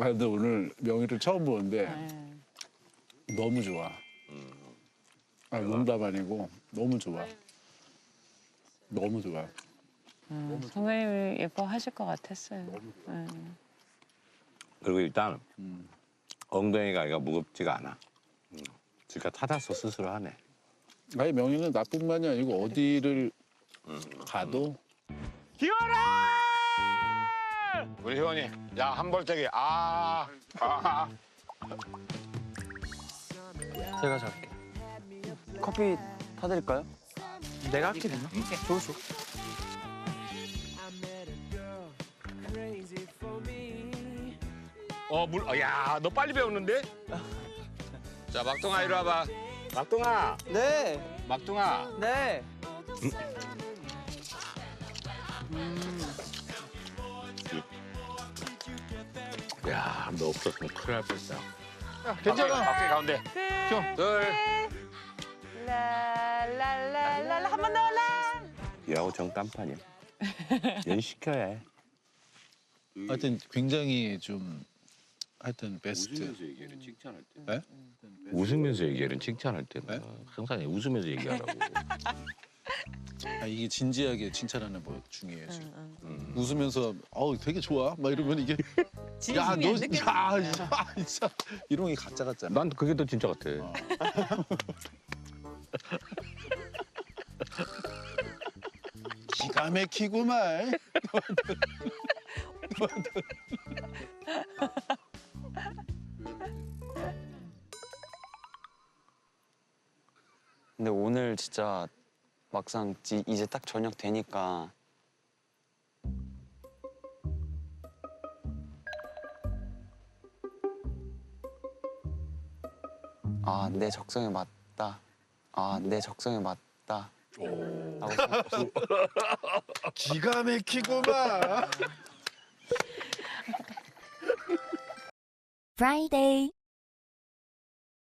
아, 근데 오늘 명희를 처음 보는데 너무 좋아. 아, 농담 아니고 너무 좋아. 너무 좋아. 선배님이 예뻐하실 것 같았어요. 그리고 일단 엉덩이가 이가 무겁지가 않아. 지가 찾아서 스스로 하네. 아니 명희는 나뿐만이 아니고 어디를 가도 우리 희원이, 야, 한 벌떼기. 제가 잡을게. 커피 타드릴까요? 내가 할게 되나? 줘. 야, 너 빨리 배웠는데? 자, 막둥아, 이리 와봐. 막둥아, 네. 막둥아. 네. 야, 너 없었으면 큰일 날 뻔했어. 괜찮아. 막둥이 가운데. 둘. 라라라라라 한 번 더 라. 얘하고 정딴판이야. 연시켜야 해. 하여튼 굉장히 좀 하여튼 베스트. 얘기를 칭찬할 때. 네? 웃으면서 얘기를 칭찬할 때는 네? 항상 웃으면서 얘기하라고. 아, 이게 진지하게 칭찬하는 법 중이에요 지금. 웃으면서 되게 좋아 막 이러면 이게 야 너 진짜 이런 게 가짜 같잖아. 난 그게 더 진짜 같아. 기가 막히구만. 근데 오늘 진짜 막상 이제 딱 저녁 되니까 내 적성에 맞다. 내 적성에 맞다. 기가 막히구만. Friday.